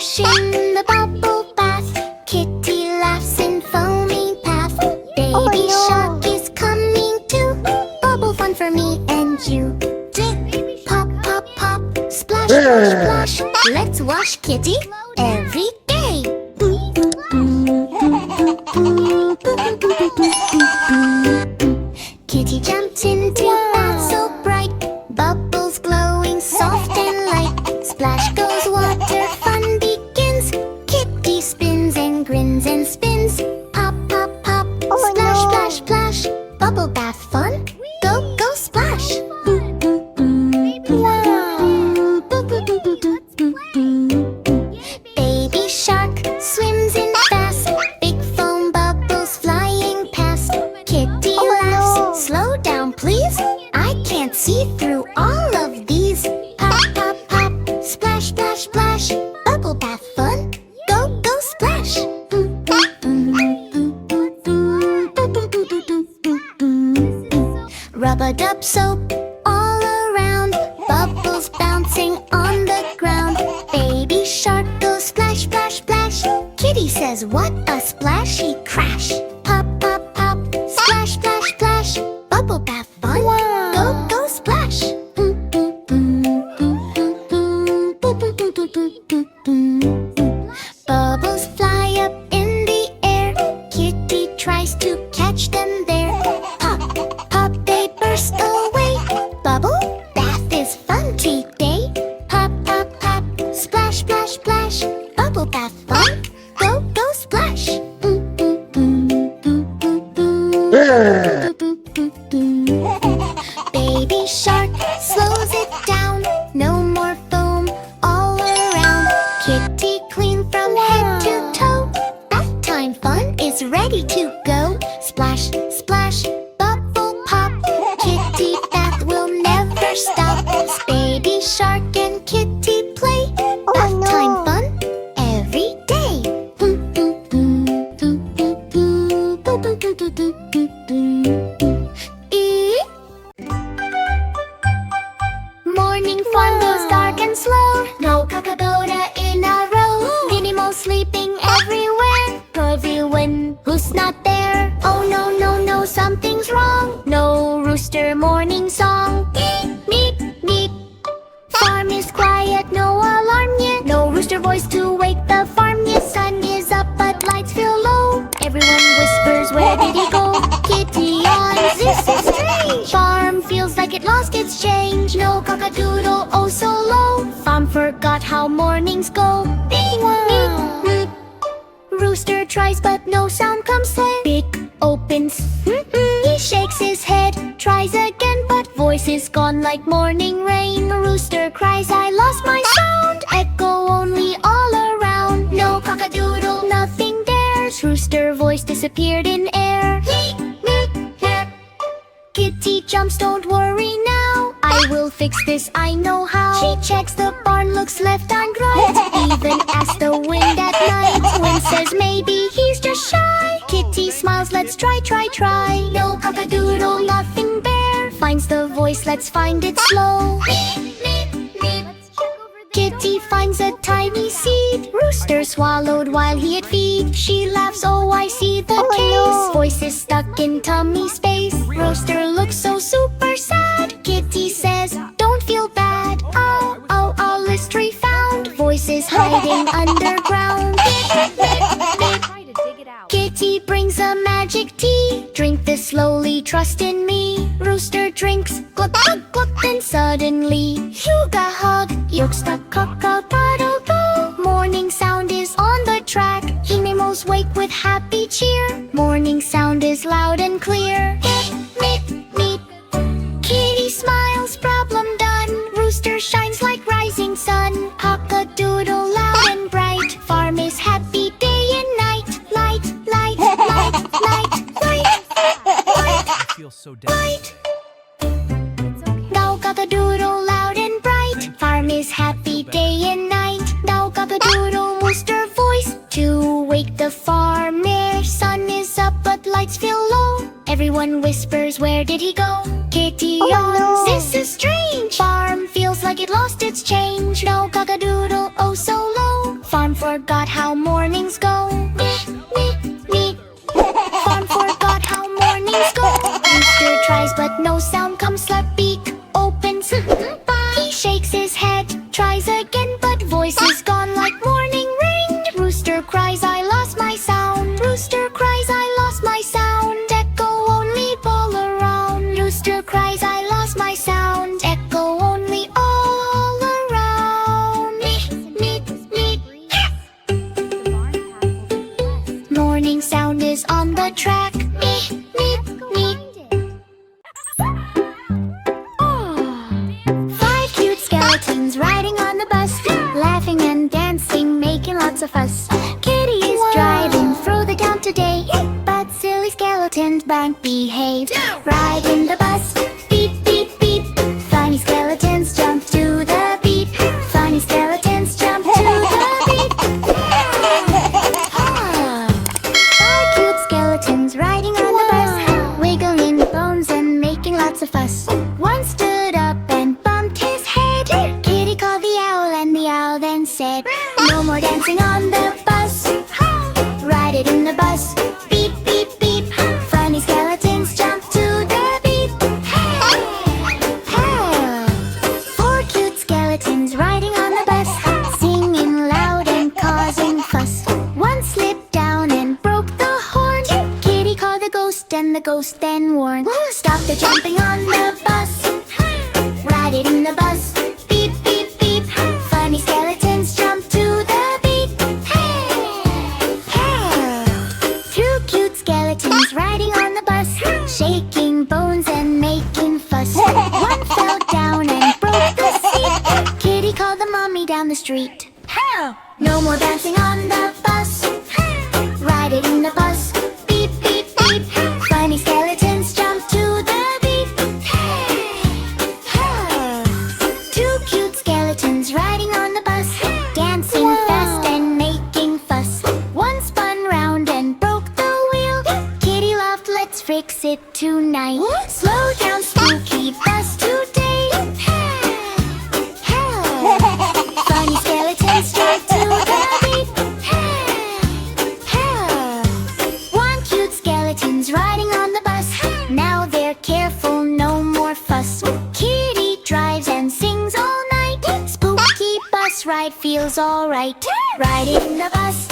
Splash in the bubble bath. Kitty laughs in foamy path. Baby shark is coming too. Bubble fun for me and you. Pop, pop, pop. Splash, splash, splash. Let's wash Kitty every day. Kitty jumped into bath so bright. Bubbles glowing soft and light. Splash goes water, fun begins. Kitty spins and grins and spins. Pop, pop, pop. Splash, splash, splash. Bubble bath fun. Go, go, splash. Baby shark swims in fast. Big foam bubbles flying past. Kitty laughs. Slow down, please. I can't see through all of these. Pop, pop, pop. Splash, splash, splash. Bubble bath fun. Go, go, splash. Rub-a-dub soap all around. Bubbles bouncing on the ground. Baby shark goes splash, splash, splash. Kitty says, what a splashy crash. Pop, pop, pop. Splash, splash, splash. Bubble bath fun. Go, go, splash. Bubbles fly up in the air. Kitty tries to catch them there. Pop, pop, they burst away. Bubble bath is fun today. Pop, pop, pop. Splash, splash, splash. Bubble bath fun. Go, go, splash. Baby shark slows it down. No more foam all around. Kitty clean from head to toe. Bath time fun is ready to go. Splash, splash, bubble pop. Kitty bath will never stop. Baby shark and Kitty play. Bath time fun every day. Morning fun goes dark and slow. No kakaboda in a row. Animals sleeping everywhere. Everyone who's not there. Oh no, no, no, something's wrong. No rooster morning song. Meep, meep, meep. Farm is quiet, no alarm yet. No rooster voice to wake the farm yet. Sun is up but lights feel low. Everyone whispers, where did he go? Kitty yawns, this is strange. Farm feels like it lost its change. No cockadoodle, oh so low. Farm forgot how mornings go. Beep, beep, beep. Rooster tries but no sound comes in. Beak opens, he shakes his head. Tries again but voice is gone like morning rain. Rooster cries, I lost my sound. Echo only all around. No cockadoodle, nothing dares. Rooster voice disappeared in air. Kitty jumps, don't worry now. I will fix this, I know how. She checks the barn, looks left and right. Even asks the wind at night. Wind says maybe he's just shy. Kitty smiles, let's try, try, try. No cockadoodle, nothing bare. Finds the voice, let's find it slow. Kitty finds a tiny seed. Rooster swallowed while he had feed. She laughs, oh I see the case. Voice is stuck in tummy space. Rooster looks so super sad. Kitty says, don't feel bad. Oh, oh, oh, mystery found. Voice is hiding underground. Kitty brings a magic tea. Drink this slowly, trust in me. Rooster drinks, gluck, gluck, gluck. Then suddenly, Huga hug. Yolk stuck, cock-a-doodle-doo. Morning sound is on the track. Animals wake with happy cheer. Morning sound is loud and clear. Meep, meep, meep. Kitty smiles, problem done. Rooster shines like rising sun. Cock-a-doodle loud and bright. Farm is happy day and night. Light, light, light, light, light, light, Feels so down. light. Now cock-a-doodle loud and bright. Farm is happy day and night. Now cock-a-doodle rooster voice to wake the farmer. Sun is up but lights feel low. Everyone whispers, where did he go? Kitty yawns, this is strange. Farm feels like it lost its change. No cock-a-doodle, oh so low. Fawn forgot how mornings go. Me. Fawn forgot how mornings go. Rooster tries but no sound comes. Beak opens. He shakes his head, tries again, but voice is gone like morning rain. Rooster cries, I lost my sound. Rooster cries, I lost my sound. Echo only all around. Rooster cries, I lost my sound. Echo only all around. Me. Morning sound is on the track. Me. 5 cute skeletons riding on the bus, laughing and dancing, making lots of fuss. Kitty is driving through the town today, but silly skeletons bank behave. Ride in the bus, beep, beep, beep. Funny skeletons jump to the beat. Funny skeletons jump to the beat. 5 cute skeletons riding on the bus, wiggling bones and making lots of fuss. One stood up and bumped his head. Kitty called the owl and the owl then said, no more dancing on the bus. Ride it in the bus, beep, beep, beep. Funny skeletons jump to the beat. Hey. 4 cute skeletons riding on the bus, singing loud and causing fuss. One slipped down and broke the horn. Kitty called the ghost and the ghost then warned, stop the jumping on the bus. Ride it in the bus, beep, beep, beep. Funny skeletons jump to the beat. Hey. 2 cute skeletons riding on the bus, shaking bones and making fuss. One fell down and broke the seat. Kitty called the mommy down the street. No more dancing on the bus. Ride it in the bus, beep, beep, beep. Funny skeletons jump to the beat. 2 cute skeletons riding on the bus, dancing fast and making fuss. One spun round and broke the wheel. Kitty laughed, let's fix it tonight. Slow down, spooky bus today. Funny skeletons jump to the beat. 1 cute skeletons riding on the bus, now they're careful, no more fuss. Kitty drives and sings all night. Spooky bus ride feels alright. Ride in the bus,